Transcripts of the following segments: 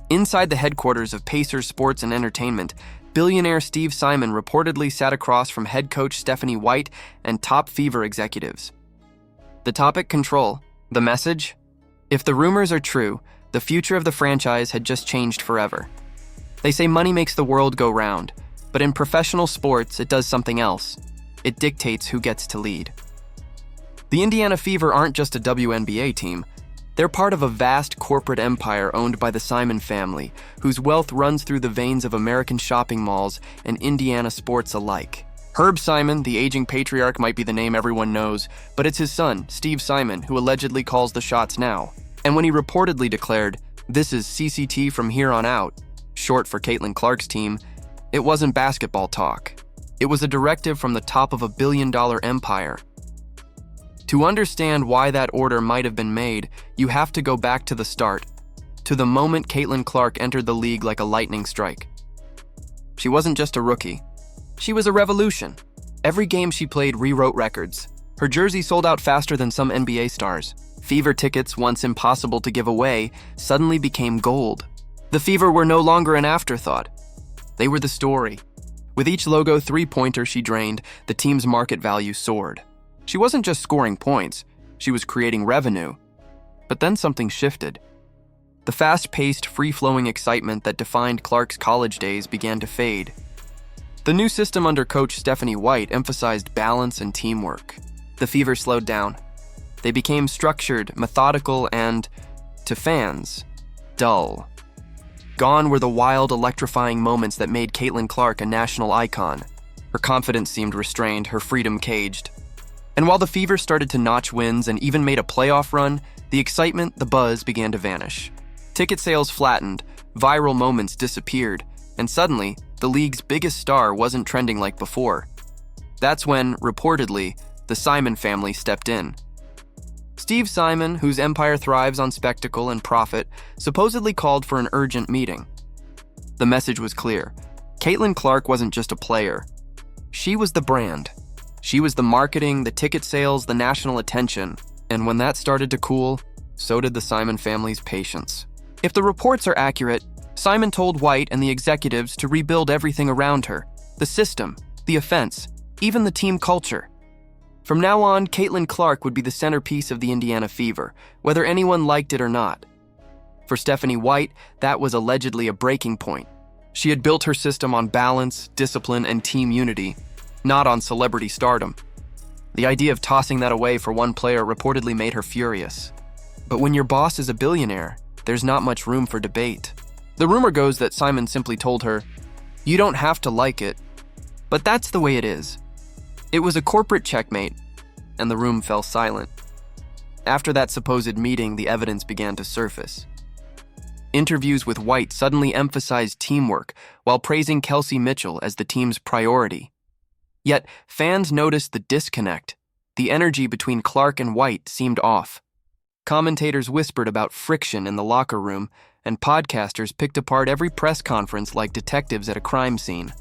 Inside the headquarters of Pacers Sports and Entertainment, billionaire Steve Simon reportedly sat across from head coach Stephanie White and top Fever executives. The topic: control. The message? If the rumors are true, the future of the franchise had just changed forever. They say money makes the world go round, but in professional sports, it does something else. It dictates who gets to lead. The Indiana Fever aren't just a WNBA team. They're part of a vast corporate empire owned by the Simon family, whose wealth runs through the veins of American shopping malls and Indiana sports alike. Herb Simon, the aging patriarch, might be the name everyone knows, but it's his son, Steve Simon, who allegedly calls the shots now. And when he reportedly declared, "This is CCT from here on out," short for Caitlin Clark's team, it wasn't basketball talk. It was a directive from the top of a billion-dollar empire. To understand why that order might have been made, you have to go back to the start, to the moment Caitlin Clark entered the league like a lightning strike. She wasn't just a rookie. She was a revolution. Every game she played rewrote records. Her jersey sold out faster than some NBA stars. Fever tickets, once impossible to give away, suddenly became gold. The Fever were no longer an afterthought. They were the story. With each logo three-pointer she drained, the team's market value soared. She wasn't just scoring points, she was creating revenue. But then something shifted. The fast-paced, free-flowing excitement that defined Clark's college days began to fade. The new system under coach Stephanie White emphasized balance and teamwork. The Fever slowed down. They became structured, methodical, and, to fans, dull. Gone were the wild, electrifying moments that made Caitlin Clark a national icon. Her confidence seemed restrained, her freedom caged. And while the Fever started to notch wins and even made a playoff run, the excitement, the buzz began to vanish. Ticket sales flattened, viral moments disappeared, and suddenly, the league's biggest star wasn't trending like before. That's when, reportedly, the Simon family stepped in. Steve Simon, whose empire thrives on spectacle and profit, supposedly called for an urgent meeting. The message was clear. Caitlin Clark wasn't just a player. She was the brand. She was the marketing, the ticket sales, the national attention. And when that started to cool, so did the Simon family's patience. If the reports are accurate, Simon told White and the executives to rebuild everything around her. The system, the offense, even the team culture. From now on, Caitlin Clark would be the centerpiece of the Indiana Fever, whether anyone liked it or not. For Stephanie White, that was allegedly a breaking point. She had built her system on balance, discipline, and team unity, not on celebrity stardom. The idea of tossing that away for one player reportedly made her furious. But when your boss is a billionaire, there's not much room for debate. The rumor goes that Simon simply told her, "You don't have to like it, but that's the way it is." It was a corporate checkmate, and the room fell silent. After that supposed meeting, the evidence began to surface. Interviews with White suddenly emphasized teamwork while praising Kelsey Mitchell as the team's priority. Yet, fans noticed the disconnect. The energy between Clark and White seemed off. Commentators whispered about friction in the locker room, and podcasters picked apart every press conference like detectives at a crime scene.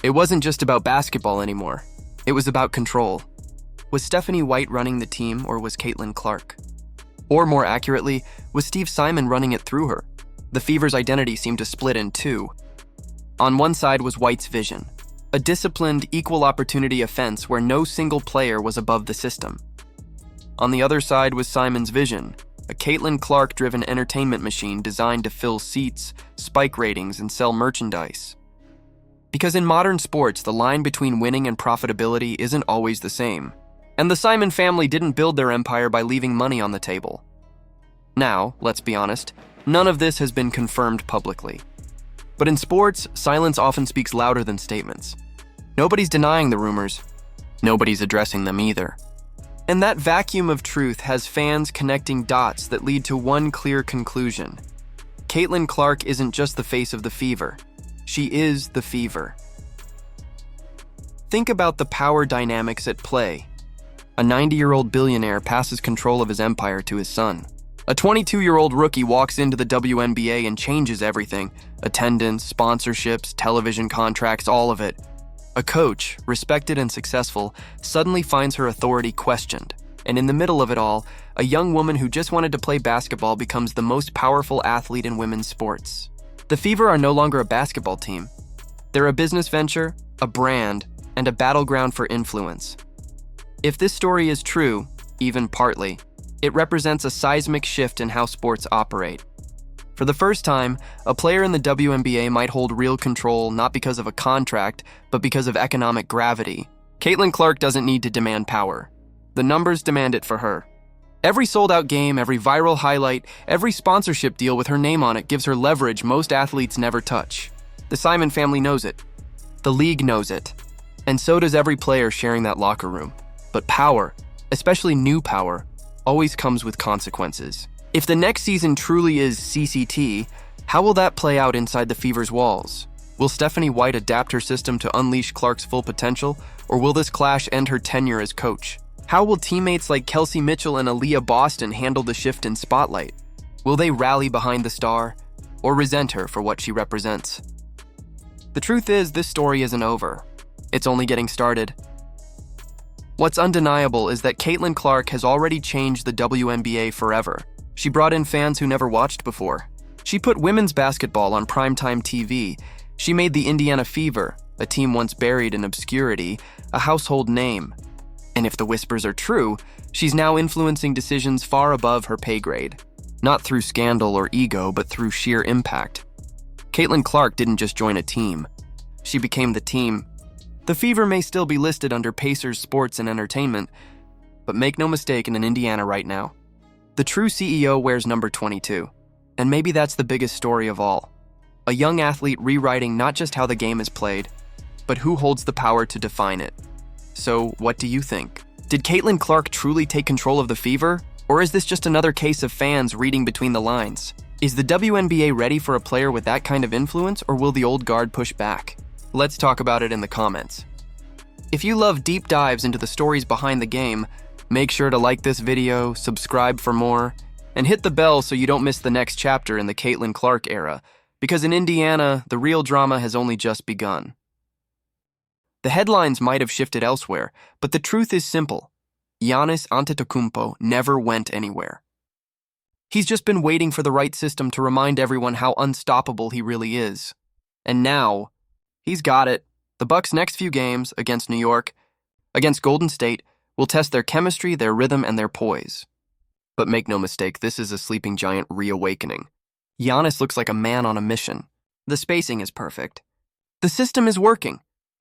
It wasn't just about basketball anymore. It was about control. Was Stephanie White running the team, or was Caitlin Clark? Or more accurately, was Steve Simon running it through her? The Fever's identity seemed to split in two. On one side was White's vision, a disciplined, equal opportunity offense where no single player was above the system. On the other side was Simon's vision, a Caitlin Clark-driven entertainment machine designed to fill seats, spike ratings, and sell merchandise. Because in modern sports, the line between winning and profitability isn't always the same. And the Simon family didn't build their empire by leaving money on the table. Now, let's be honest, none of this has been confirmed publicly. But in sports, silence often speaks louder than statements. Nobody's denying the rumors. Nobody's addressing them either. And that vacuum of truth has fans connecting dots that lead to one clear conclusion. Caitlin Clark isn't just the face of the Fever. She is the Fever. Think about the power dynamics at play. A 90-year-old billionaire passes control of his empire to his son. A 22-year-old rookie walks into the WNBA and changes everything. Attendance, sponsorships, television contracts, all of it. A coach, respected and successful, suddenly finds her authority questioned. And in the middle of it all, a young woman who just wanted to play basketball becomes the most powerful athlete in women's sports. The Fever are no longer a basketball team. They're a business venture, a brand, and a battleground for influence. If this story is true, even partly, it represents a seismic shift in how sports operate. For the first time, a player in the WNBA might hold real control not because of a contract, but because of economic gravity. Caitlin Clark doesn't need to demand power. The numbers demand it for her. Every sold-out game, every viral highlight, every sponsorship deal with her name on it gives her leverage most athletes never touch. The Simon family knows it. The league knows it. And so does every player sharing that locker room. But power, especially new power, always comes with consequences. If the next season truly is CCT, how will that play out inside the Fever's walls? Will Stephanie White adapt her system to unleash Clark's full potential, or will this clash end her tenure as coach? How will teammates like Kelsey Mitchell and Aaliyah Boston handle the shift in spotlight? Will they rally behind the star, or resent her for what she represents? The truth is, this story isn't over. It's only getting started. What's undeniable is that Caitlin Clark has already changed the WNBA forever. She brought in fans who never watched before. She put women's basketball on primetime TV. She made the Indiana Fever, a team once buried in obscurity, a household name. And if the whispers are true, she's now influencing decisions far above her pay grade. Not through scandal or ego, but through sheer impact. Caitlin Clark didn't just join a team. She became the team. The Fever may still be listed under Pacers Sports and Entertainment, but make no mistake, in Indiana right now, the true CEO wears number 22. And maybe that's the biggest story of all. A young athlete rewriting not just how the game is played, but who holds the power to define it. So, what do you think? Did Caitlin Clark truly take control of the Fever? Or is this just another case of fans reading between the lines? Is the WNBA ready for a player with that kind of influence, or will the old guard push back? Let's talk about it in the comments. If you love deep dives into the stories behind the game, make sure to like this video, subscribe for more, and hit the bell so you don't miss the next chapter in the Caitlin Clark era, because in Indiana, the real drama has only just begun. The headlines might have shifted elsewhere, but the truth is simple. Giannis Antetokounmpo never went anywhere. He's just been waiting for the right system to remind everyone how unstoppable he really is. And now, he's got it. The Bucks' next few games, against New York, against Golden State, will test their chemistry, their rhythm, and their poise. But make no mistake, this is a sleeping giant reawakening. Giannis looks like a man on a mission. The spacing is perfect. The system is working.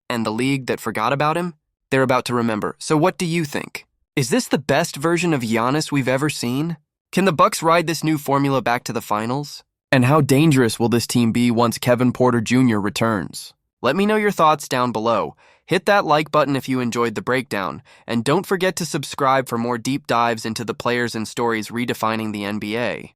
And the league that forgot about him, they're about to remember. So what do you think? Is this the best version of Giannis we've ever seen? Can the Bucks ride this new formula back to the finals? And how dangerous will this team be once Kevin Porter Jr. returns? Let me know your thoughts down below. Hit that like button if you enjoyed the breakdown, and don't forget to subscribe for more deep dives into the players and stories redefining the NBA.